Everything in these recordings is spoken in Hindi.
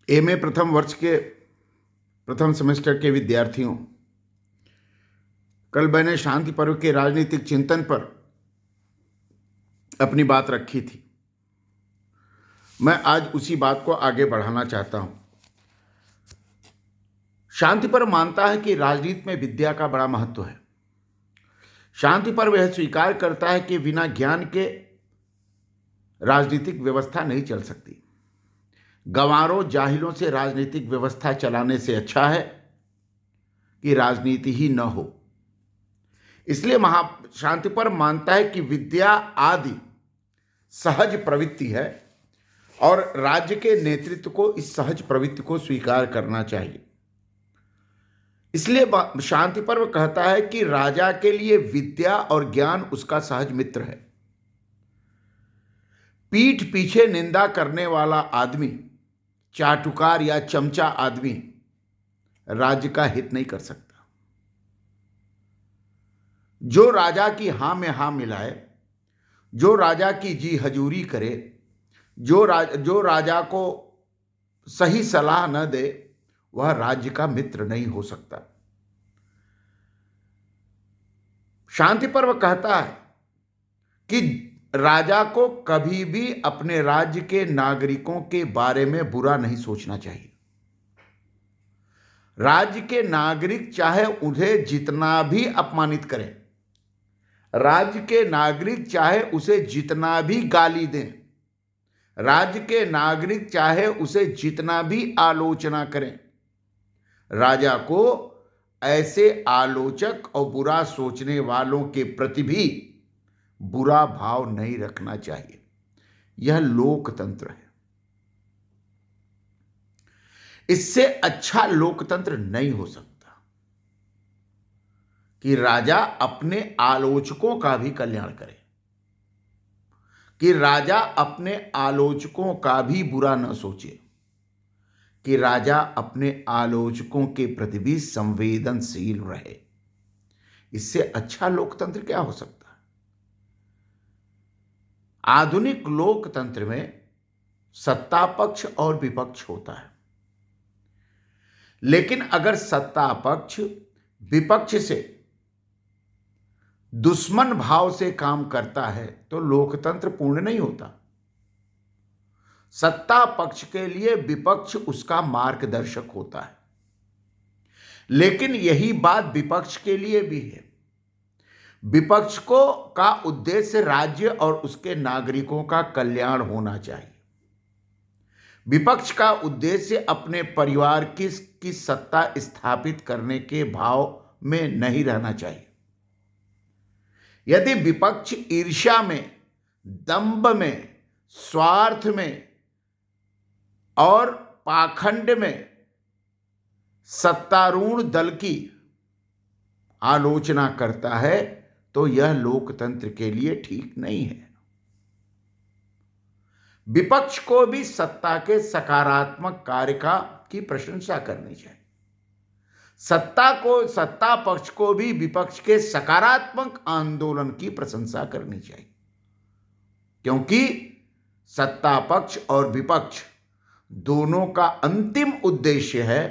एमए प्रथम वर्ष के प्रथम सेमेस्टर के विद्यार्थियों, कल मैंने शांति पर्व के राजनीतिक चिंतन पर अपनी बात रखी थी। मैं आज उसी बात को आगे बढ़ाना चाहता हूं। शांति पर्व मानता है कि राजनीति में विद्या का बड़ा महत्व है। शांति पर्व यह स्वीकार करता है कि बिना ज्ञान के राजनीतिक व्यवस्था नहीं चल सकती। गंवारों जाहिलों से राजनीतिक व्यवस्था चलाने से अच्छा है कि राजनीति ही न हो। इसलिए शांति पर्व मानता है कि विद्या आदि सहज प्रवृत्ति है और राज्य के नेतृत्व को इस सहज प्रवृत्ति को स्वीकार करना चाहिए। इसलिए शांति पर्व कहता है कि राजा के लिए विद्या और ज्ञान उसका सहज मित्र है। पीठ पीछे निंदा करने वाला आदमी, चाटुकार या चमचा आदमी राज्य का हित नहीं कर सकता। जो राजा की हां में हां मिलाए, जो राजा की जी हजूरी करे, जो राजा को सही सलाह न दे, वह राज्य का मित्र नहीं हो सकता। शांति पर्व कहता है कि राजा को कभी भी अपने राज्य के नागरिकों के बारे में बुरा नहीं सोचना चाहिए। राज्य के नागरिक चाहे उन्हें जितना भी अपमानित करें, राज्य के नागरिक चाहे उसे जितना भी गाली दें, राज्य के नागरिक चाहे उसे जितना भी आलोचना करें, राजा को ऐसे आलोचक और बुरा सोचने वालों के प्रति भी बुरा भाव नहीं रखना चाहिए। यह लोकतंत्र है। इससे अच्छा लोकतंत्र नहीं हो सकता कि राजा अपने आलोचकों का भी कल्याण करे, कि राजा अपने आलोचकों का भी बुरा न सोचे, कि राजा अपने आलोचकों के प्रति भी संवेदनशील रहे। इससे अच्छा लोकतंत्र क्या हो सकता है? आधुनिक लोकतंत्र में सत्ता पक्ष और विपक्ष होता है, लेकिन अगर सत्ता पक्ष विपक्ष से दुश्मन भाव से काम करता है तो लोकतंत्र पूर्ण नहीं होता। सत्ता पक्ष के लिए विपक्ष उसका मार्गदर्शक होता है, लेकिन यही बात विपक्ष के लिए भी है। विपक्ष का उद्देश्य राज्य और उसके नागरिकों का कल्याण होना चाहिए। विपक्ष का उद्देश्य अपने परिवार की सत्ता स्थापित करने के भाव में नहीं रहना चाहिए। यदि विपक्ष ईर्ष्या में, दंभ में, स्वार्थ में और पाखंड में सत्तारूढ़ दल की आलोचना करता है तो यह लोकतंत्र के लिए ठीक नहीं है। विपक्ष को भी सत्ता के सकारात्मक कार्य की प्रशंसा करनी चाहिए। सत्ता पक्ष को भी विपक्ष के सकारात्मक आंदोलन की प्रशंसा करनी चाहिए, क्योंकि सत्ता पक्ष और विपक्ष दोनों का अंतिम उद्देश्य है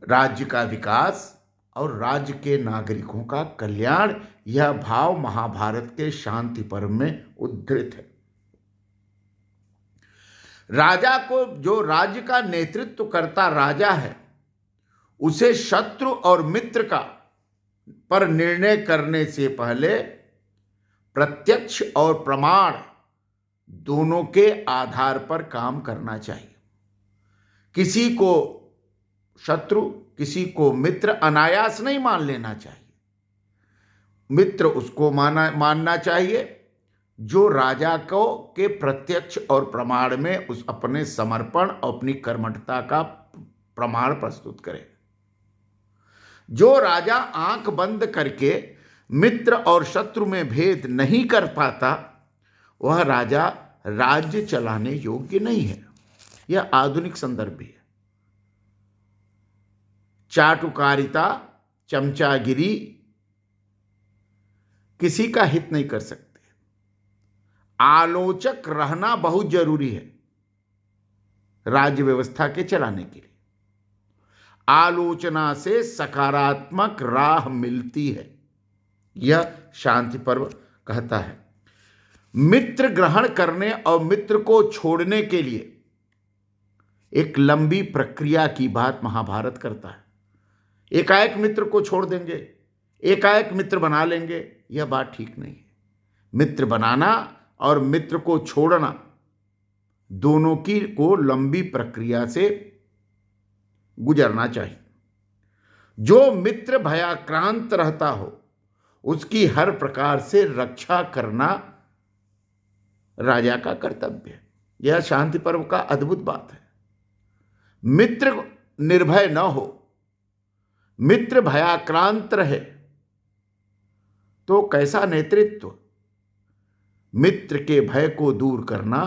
राज्य का विकास और राज्य के नागरिकों का कल्याण। यह भाव महाभारत के शांति पर्व में उद्धृत है। राजा को, जो राज्य का नेतृत्व करता राजा है, उसे शत्रु और मित्र पर निर्णय करने से पहले प्रत्यक्ष और प्रमाण दोनों के आधार पर काम करना चाहिए। किसी को शत्रु, किसी को मित्र अनायास नहीं मान लेना चाहिए। मित्र उसको मानना चाहिए जो राजा के प्रत्यक्ष और प्रमाण में उस अपने समर्पण और अपनी कर्मठता का प्रमाण प्रस्तुत करे। जो राजा आंख बंद करके मित्र और शत्रु में भेद नहीं कर पाता, वह राजा राज्य चलाने योग्य नहीं है। यह आधुनिक संदर्भ भी है। चाटुकारिता, चमचागिरी किसी का हित नहीं कर सकते। आलोचक रहना बहुत जरूरी है। राज्य व्यवस्था के चलाने के लिए। आलोचना से सकारात्मक राह मिलती है, यह शांति पर्व कहता है। मित्र ग्रहण करने और मित्र को छोड़ने के लिए एक लंबी प्रक्रिया की बात महाभारत करता है। एकाएक मित्र को छोड़ देंगे, एकाएक मित्र बना लेंगे, यह बात ठीक नहीं है। मित्र बनाना और मित्र को छोड़ना दोनों की को लंबी प्रक्रिया से गुजरना चाहिए। जो मित्र भयाक्रांत रहता हो उसकी हर प्रकार से रक्षा करना राजा का कर्तव्य है। यह शांति पर्व का अद्भुत बात है। मित्र निर्भय न हो, मित्र भयाक्रांत रहे तो कैसा नेतृत्व। मित्र के भय को दूर करना,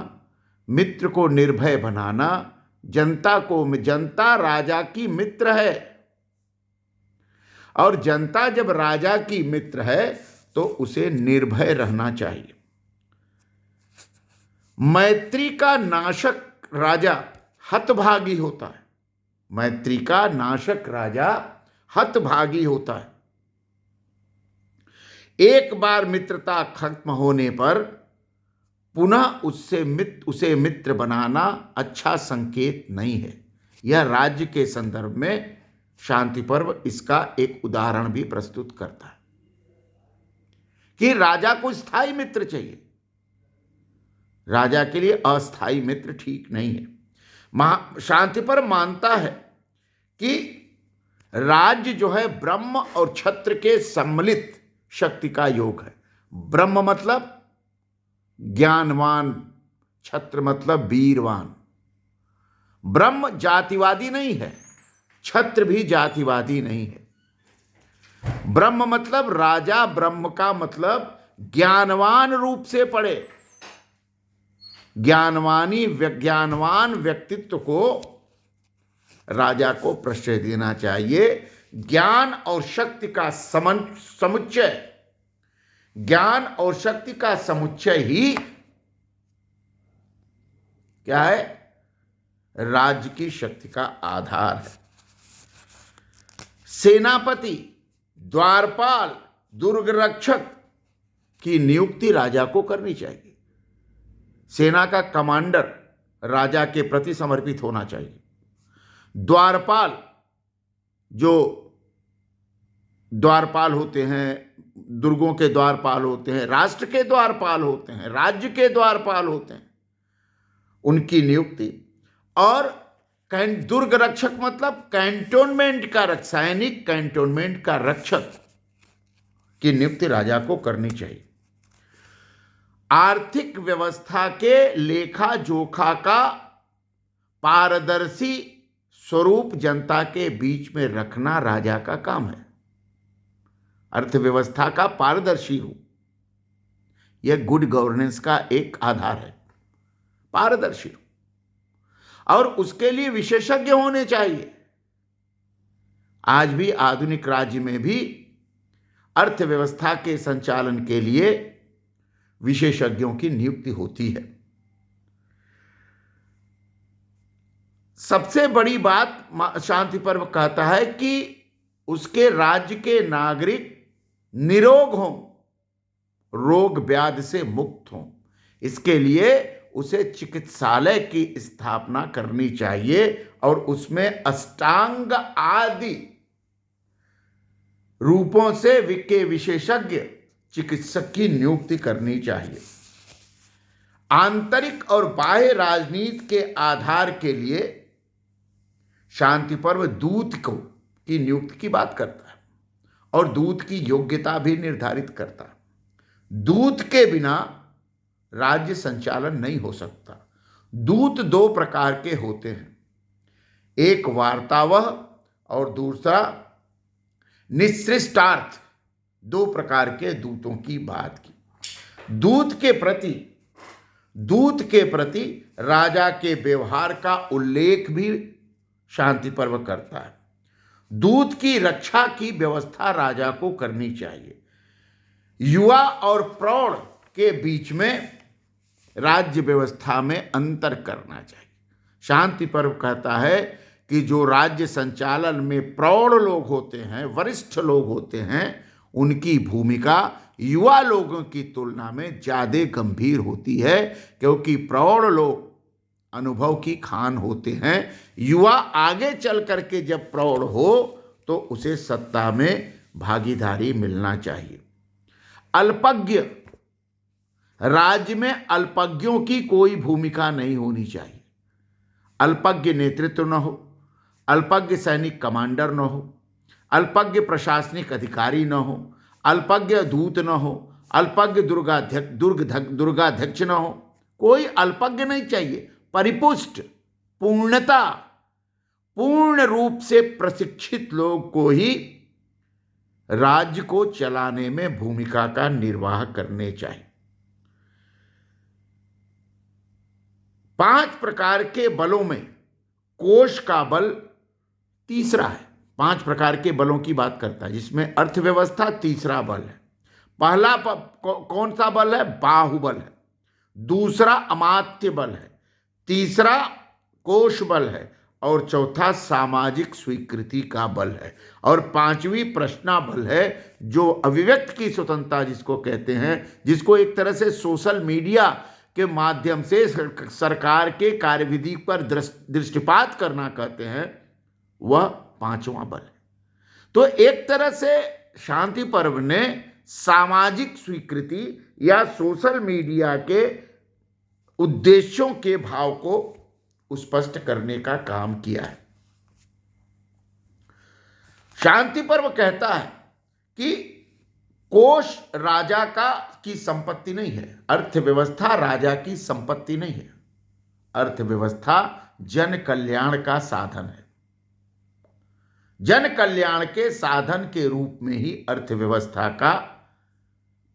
मित्र को निर्भय बनाना, जनता राजा की मित्र है और जनता जब राजा की मित्र है तो उसे निर्भय रहना चाहिए। मैत्री का नाशक राजा हतभागी होता है। मैत्री का नाशक राजा हतभागी होता है। एक बार मित्रता खत्म होने पर पुनः उसे मित्र बनाना अच्छा संकेत नहीं है। यह राज्य के संदर्भ में शांति पर्व इसका एक उदाहरण भी प्रस्तुत करता है कि राजा को स्थायी मित्र चाहिए, राजा के लिए अस्थायी मित्र ठीक नहीं है। शांति पर्व मानता है कि राज्य जो है ब्रह्म और क्षत्र के सम्मिलित शक्ति का योग है। ब्रह्म मतलब ज्ञानवान, क्षत्र मतलब वीरवान। ब्रह्म जातिवादी नहीं है, क्षत्र भी जातिवादी नहीं है। ब्रह्म मतलब राजा, ब्रह्म का मतलब ज्ञानवान रूप से पढ़े। ज्ञानवान व्यक्तित्व को राजा को प्रश्रय देना चाहिए। ज्ञान और शक्ति का समुच्चय, ज्ञान और शक्ति का समुच्चय ही क्या है? राज्य की शक्ति का आधार है। सेनापति, द्वारपाल, दुर्ग रक्षक की नियुक्ति राजा को करनी चाहिए। सेना का कमांडर राजा के प्रति समर्पित होना चाहिए। द्वारपाल, जो द्वारपाल होते हैं, दुर्गों के द्वारपाल होते हैं, राष्ट्र के द्वारपाल होते हैं, राज्य के द्वारपाल होते हैं, उनकी नियुक्ति। और दुर्ग रक्षक मतलब कैंटोनमेंट का सैनिक, कैंटोनमेंट का रक्षक की नियुक्ति राजा को करनी चाहिए। आर्थिक व्यवस्था के लेखा जोखा का पारदर्शी स्वरूप जनता के बीच में रखना राजा का काम है। अर्थव्यवस्था का पारदर्शी हो, यह गुड गवर्नेंस का एक आधार है। पारदर्शी हो और उसके लिए विशेषज्ञ होने चाहिए। आज भी आधुनिक राज्य में भी अर्थव्यवस्था के संचालन के लिए विशेषज्ञों की नियुक्ति होती है। सबसे बड़ी बात शांति पर्व कहता है कि उसके राज्य के नागरिक निरोग हों, रोग व्याधि से मुक्त हों। इसके लिए उसे चिकित्सालय की स्थापना करनी चाहिए और उसमें अष्टांग आदि रूपों से के विशेषज्ञ चिकित्सक की नियुक्ति करनी चाहिए। आंतरिक और बाह्य राजनीति के आधार के लिए शांति पर्व दूत की नियुक्ति की बात करता है और दूत की योग्यता भी निर्धारित करता है। दूत के बिना राज्य संचालन नहीं हो सकता। दूत दो प्रकार के होते हैं, एक वार्तावह और दूसरा निश्रिष्टार्थ। दो प्रकार के दूतों की बात की। दूत के प्रति राजा के व्यवहार का उल्लेख भी शांति पर्व करता है। दूत की रक्षा की व्यवस्था राजा को करनी चाहिए। युवा और प्रौढ़ के बीच में राज्य व्यवस्था में अंतर करना चाहिए। शांति पर्व कहता है कि जो राज्य संचालन में प्रौढ़ लोग होते हैं, वरिष्ठ लोग होते हैं, उनकी भूमिका युवा लोगों की तुलना में ज़्यादा गंभीर होती है, क्योंकि प्रौढ़ लोग अनुभव की खान होते हैं। युवा आगे चल करके जब प्रौढ़ हो तो उसे सत्ता में भागीदारी मिलना चाहिए। अल्पज्ञ, राज्य में अल्पज्ञों की कोई भूमिका नहीं होनी चाहिए। अल्पज्ञ नेतृत्व न हो, अल्पज्ञ सैनिक कमांडर न हो, अल्पज्ञ प्रशासनिक अधिकारी न हो, अल्पज्ञ दूत न हो, अल्पज्ञ दुर्गाध्यक्ष न हो। कोई अल्पज्ञ नहीं चाहिए। परिपुष्ट, पूर्णता, पूर्ण रूप से प्रशिक्षित लोग को ही राज्य को चलाने में भूमिका का निर्वाह करने चाहिए। 5 प्रकार के बलों में कोष का बल तीसरा है। 5 प्रकार के बलों की बात करता है, जिसमें अर्थव्यवस्था तीसरा बल है। पहला कौन सा बल है? बाहुबल है। दूसरा अमात्य बल है। तीसरा कोष बल है और चौथा सामाजिक स्वीकृति का बल है और 5वीं प्रश्ना बल है, जो अभिव्यक्ति की स्वतंत्रता जिसको कहते हैं, जिसको एक तरह से सोशल मीडिया के माध्यम से सरकार के कार्यविधि पर दृष्टिपात करना कहते हैं, वह 5वां बल है। तो एक तरह से शांति पर्व ने सामाजिक स्वीकृति या सोशल मीडिया के उद्देश्यों के भाव को स्पष्ट करने का काम किया है। शांति पर्व कहता है कि कोष राजा की संपत्ति नहीं है, अर्थव्यवस्था राजा की संपत्ति नहीं है। अर्थव्यवस्था जन कल्याण का साधन है। जन कल्याण के साधन के रूप में ही अर्थव्यवस्था का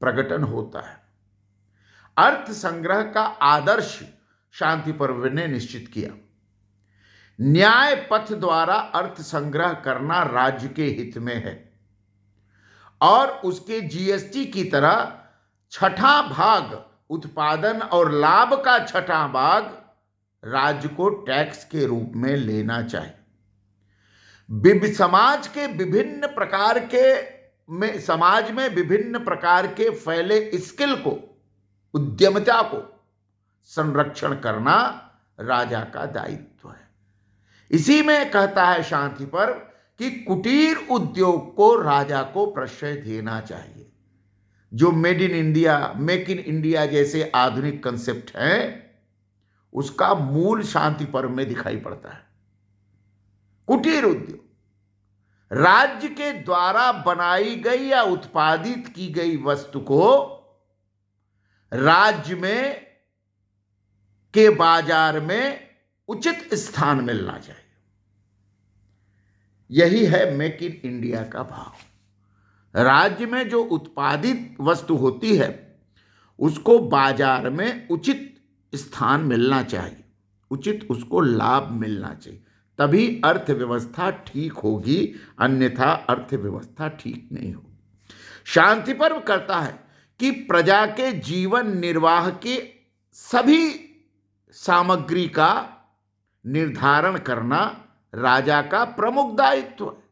प्रकटन होता है। अर्थ संग्रह का आदर्श शांति पर्व ने निश्चित किया। न्याय पथ द्वारा अर्थ संग्रह करना राज्य के हित में है और उसके जीएसटी की तरह छठा भाग उत्पादन और लाभ का छठा भाग राज्य को टैक्स के रूप में लेना चाहिए। समाज के विभिन्न प्रकार के समाज में विभिन्न प्रकार के फैले स्किल को, उद्यमिता को संरक्षण करना राजा का दायित्व है। इसी में कहता है शांति पर्व कि कुटीर उद्योग को राजा को प्रश्रय देना चाहिए। जो made in India, make in India जैसे आधुनिक कंसेप्ट हैं, उसका मूल शांति पर्व में दिखाई पड़ता है। कुटीर उद्योग राज्य के द्वारा बनाई गई या उत्पादित की गई वस्तु को राज्य में के बाजार में उचित स्थान मिलना चाहिए। यही है मेक इन इंडिया का भाव। राज्य में जो उत्पादित वस्तु होती है उसको बाजार में उचित स्थान मिलना चाहिए, उचित उसको लाभ मिलना चाहिए, तभी अर्थव्यवस्था ठीक होगी, अन्यथा अर्थव्यवस्था ठीक नहीं होगी। शांति पर्व करता है कि प्रजा के जीवन निर्वाह के सभी सामग्री का निर्धारण करना राजा का प्रमुख दायित्व है।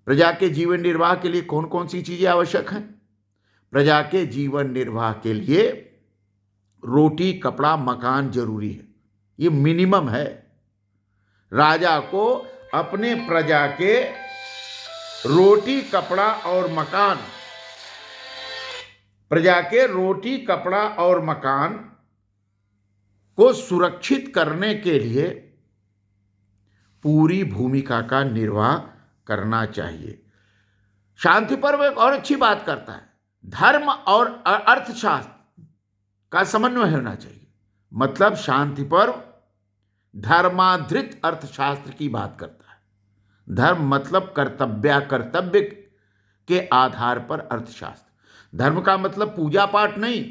प्रजा के जीवन निर्वाह के लिए कौन कौन सी चीजें आवश्यक हैं? प्रजा के जीवन निर्वाह के लिए रोटी, कपड़ा, मकान जरूरी है। ये मिनिमम है। राजा को अपने प्रजा के रोटी, कपड़ा और मकान, प्रजा के रोटी, कपड़ा और मकान को सुरक्षित करने के लिए पूरी भूमिका का निर्वाह करना चाहिए। शांति पर्व एक और अच्छी बात करता है, धर्म और अर्थशास्त्र का समन्वय होना चाहिए। मतलब शांति पर्व धर्माधृत अर्थशास्त्र की बात करता है। धर्म मतलब कर्तव्य के आधार पर अर्थशास्त्र। धर्म का मतलब पूजा पाठ नहीं,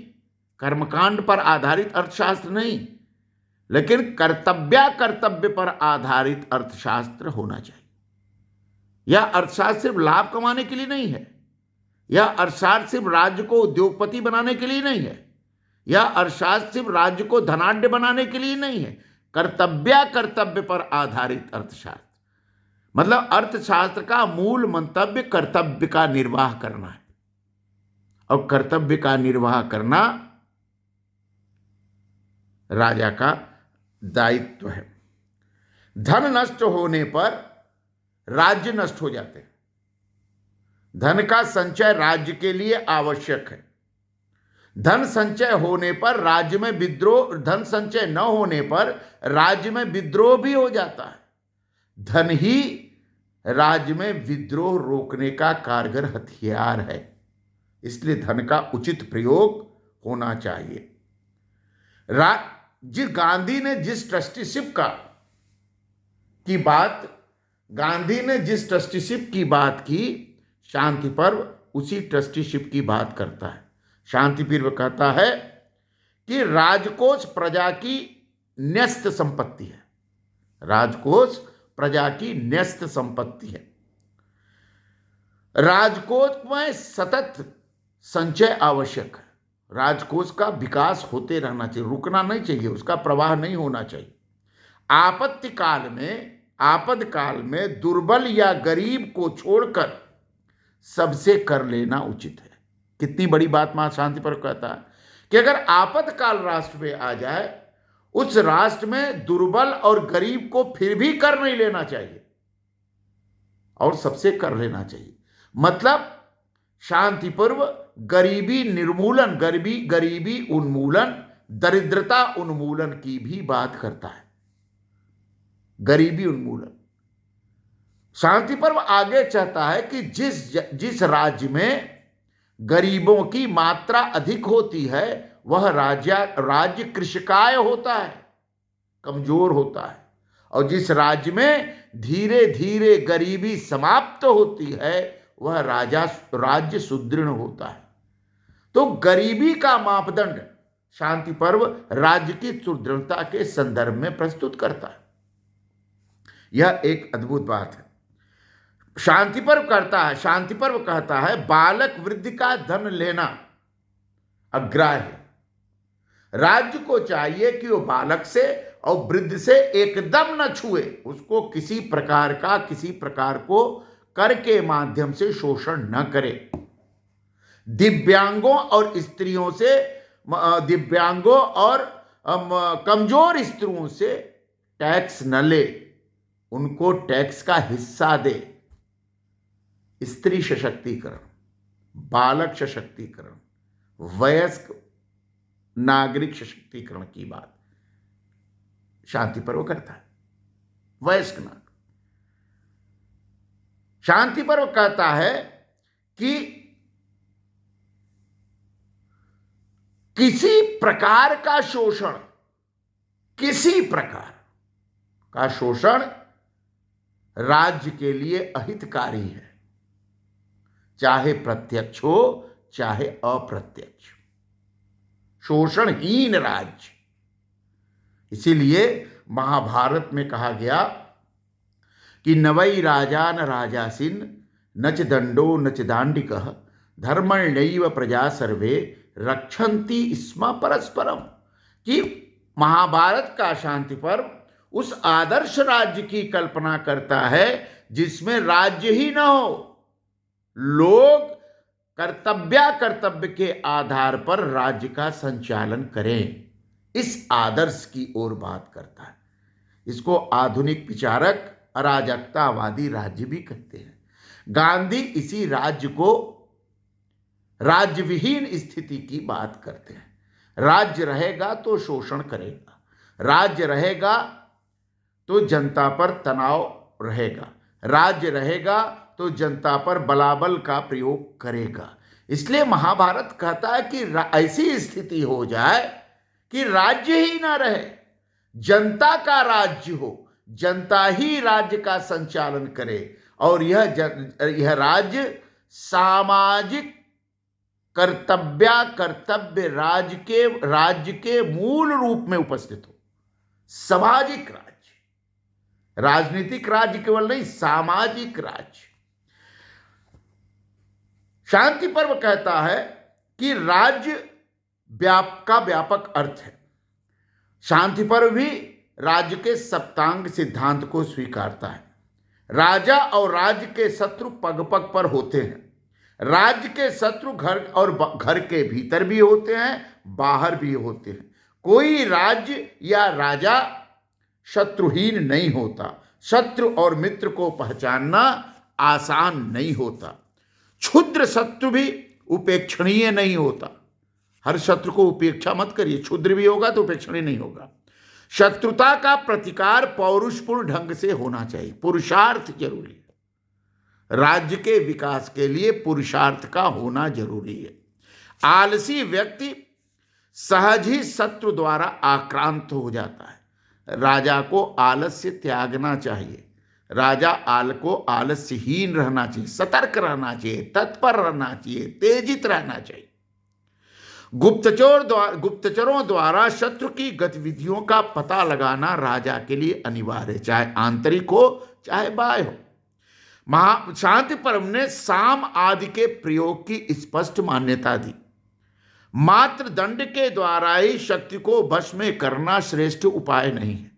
कर्मकांड पर आधारित अर्थशास्त्र नहीं, लेकिन कर्तव्य पर आधारित अर्थशास्त्र होना चाहिए। यह अर्थशास्त्र सिर्फ लाभ कमाने के लिए नहीं है, यह अर्थशास्त्र सिर्फ राज्य को उद्योगपति बनाने के लिए नहीं है, यह अर्थशास्त्र सिर्फ राज्य को धनाढ्य बनाने के लिए नहीं है। कर्तव्य पर आधारित अर्थशास्त्र, मतलब अर्थशास्त्र का मूल मंतव्य कर्तव्य का निर्वाह करना है, और कर्तव्य का निर्वाह करना राजा का दायित्व है। धन नष्ट होने पर राज्य नष्ट हो जाते हैं। धन का संचय राज्य के लिए आवश्यक है। धन संचय होने पर राज्य में विद्रोह, धन संचय न होने पर राज्य में विद्रोह भी हो जाता है। धन ही राज्य में विद्रोह रोकने का कारगर हथियार है, इसलिए धन का उचित प्रयोग होना चाहिए। गांधी ने जिस ट्रस्टीशिप की बात की, शांति पर्व उसी ट्रस्टीशिप की बात करता है। शांति पर्व कहता है कि राजकोष प्रजा की न्यस्त संपत्ति है। राजकोष प्रजा की न्यस्त संपत्ति है। राजकोष में सतत संचय आवश्यक है। राजकोष का विकास होते रहना चाहिए, रुकना नहीं चाहिए, उसका प्रवाह नहीं होना चाहिए। आपद काल में दुर्बल या गरीब को छोड़कर सबसे कर लेना उचित है। कितनी बड़ी बात महा शांति पर्व कहता है कि अगर आपदकाल राष्ट्र में आ जाए, उस राष्ट्र में दुर्बल और गरीब को फिर भी कर नहीं लेना चाहिए और सबसे कर लेना चाहिए। मतलब शांति पर्व गरीबी निर्मूलन, गरीबी उन्मूलन, दरिद्रता उन्मूलन की भी बात करता है। गरीबी उन्मूलन। शांति पर्व आगे चाहता है कि जिस राज्य में गरीबों की मात्रा अधिक होती है, वह राज्य कृषकाय होता है, कमजोर होता है, और जिस राज्य में धीरे धीरे गरीबी समाप्त होती है, वह राज्य सुदृढ़ होता है। तो गरीबी का मापदंड शांति पर्व राज्य की सुदृढ़ता के संदर्भ में प्रस्तुत करता है। यह एक अद्भुत बात है। शांति पर्व कहता है बालक वृद्ध का धन लेना अग्राह्य है। राज्य को चाहिए कि वो बालक से और वृद्ध से एकदम न छुए, उसको किसी प्रकार को कर के माध्यम से शोषण न करे। दिव्यांगों और कमजोर स्त्रियों से टैक्स न ले, उनको टैक्स का हिस्सा दे। स्त्री सशक्तिकरण, बालक सशक्तिकरण, वयस्क नागरिक सशक्तिकरण की बात शांति पर्व करता है। वयस्क नागरिक। शांति पर्व कहता है कि किसी प्रकार का शोषण राज्य के लिए अहितकारी है, चाहे प्रत्यक्ष हो चाहे अप्रत्यक्ष। शोषणहीन राज्य। इसीलिए महाभारत में कहा गया कि नवै राजान राजासिन नच दंडो नच दांडिकः धर्मण्यैव प्रजा सर्वे रक्षन्ति स्म परस्परम। कि महाभारत का शांति पर्व उस आदर्श राज्य की कल्पना करता है जिसमें राज्य ही न हो, लोग कर्तव्य के आधार पर राज्य का संचालन करें। इस आदर्श की ओर बात करता है। इसको आधुनिक विचारक अराजकतावादी राज्य भी कहते हैं। गांधी इसी राज्य को राज्यविहीन स्थिति की बात करते हैं। राज्य रहेगा तो शोषण करेगा, राज्य रहेगा तो जनता पर तनाव रहेगा, राज्य रहेगा तो जनता पर बलाबल का प्रयोग करेगा। इसलिए महाभारत कहता है कि ऐसी स्थिति हो जाए कि राज्य ही ना रहे, जनता का राज्य हो, जनता ही राज्य का संचालन करे, और यह राज्य सामाजिक कर्तव्य राज्य के मूल रूप में उपस्थित हो। सामाजिक राज्य, राजनीतिक राज्य केवल नहीं, सामाजिक राज्य। शांति पर्व कहता है कि राज्य का व्यापक अर्थ है। शांति पर्व भी राज्य के सप्तांग सिद्धांत को स्वीकारता है। राजा और राज्य के शत्रु पग पग पर होते हैं। राज्य के शत्रु घर और घर के भीतर भी होते हैं, बाहर भी होते हैं। कोई राज्य या राजा शत्रुहीन नहीं होता। शत्रु और मित्र को पहचानना आसान नहीं होता। क्षुद्र शत्रु भी उपेक्षणीय नहीं होता। हर शत्रु को उपेक्षा मत करिए, क्षुद्र भी होगा तो उपेक्षणीय नहीं होगा। शत्रुता का प्रतिकार पौरुषपूर्ण ढंग से होना चाहिए। पुरुषार्थ जरूरी है। राज्य के विकास के लिए पुरुषार्थ का होना जरूरी है। आलसी व्यक्ति सहज ही शत्रु द्वारा आक्रांत हो जाता है। राजा को आलस्य त्यागना चाहिए। राजा को आलस्यहीन रहना चाहिए, सतर्क रहना चाहिए, तत्पर रहना चाहिए, तेजित रहना चाहिए। गुप्तचरों द्वारा शत्रु की गतिविधियों का पता लगाना राजा के लिए अनिवार्य है, चाहे आंतरिक हो चाहे बाह्य हो। शांति पर्व ने साम आदि के प्रयोग की स्पष्ट मान्यता दी। मात्र दंड के द्वारा ही शक्ति को वश में करना श्रेष्ठ उपाय नहीं है।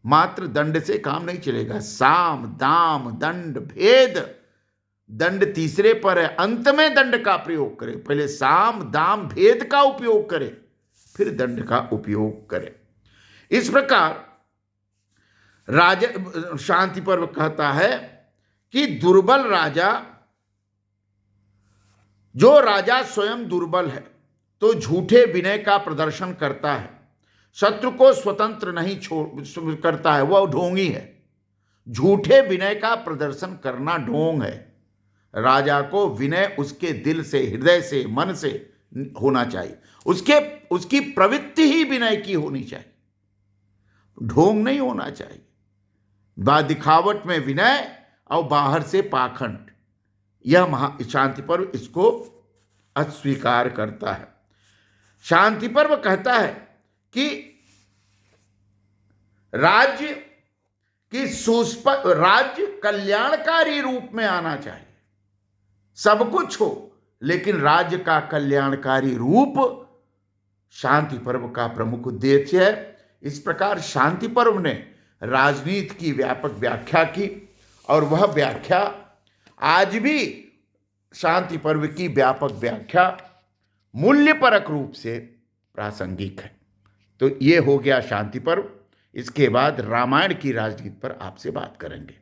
मात्र दंड से काम नहीं चलेगा। साम दाम दंड भेद, दंड तीसरे पर है, अंत में दंड का प्रयोग करें। पहले साम दाम भेद का उपयोग करें, फिर दंड का उपयोग करें। इस प्रकार राजा शांति पर्व कहता है कि दुर्बल राजा, जो राजा स्वयं दुर्बल है तो झूठे विनय का प्रदर्शन करता है, शत्रु को स्वतंत्र नहीं छोड़ करता है, वह ढोंगी है। झूठे विनय का प्रदर्शन करना ढोंग है। राजा को विनय उसके दिल से, हृदय से, मन से होना चाहिए। उसकी प्रवृत्ति ही विनय की होनी चाहिए, ढोंग नहीं होना चाहिए। दिखावट में विनय और बाहर से पाखंड, यह शांति पर्व इसको अस्वीकार करता है। शांति पर्व कहता है कि राज्य कल्याणकारी रूप में आना चाहिए। सब कुछ हो लेकिन राज्य का कल्याणकारी रूप शांति पर्व का प्रमुख उद्देश्य है। इस प्रकार शांति पर्व ने राजनीति की व्यापक व्याख्या की और वह व्याख्या आज भी शांति पर्व की व्यापक व्याख्या मूल्यपरक रूप से प्रासंगिक है। तो ये हो गया शांति पर्व। इसके बाद रामायण की राजनीति पर आपसे बात करेंगे।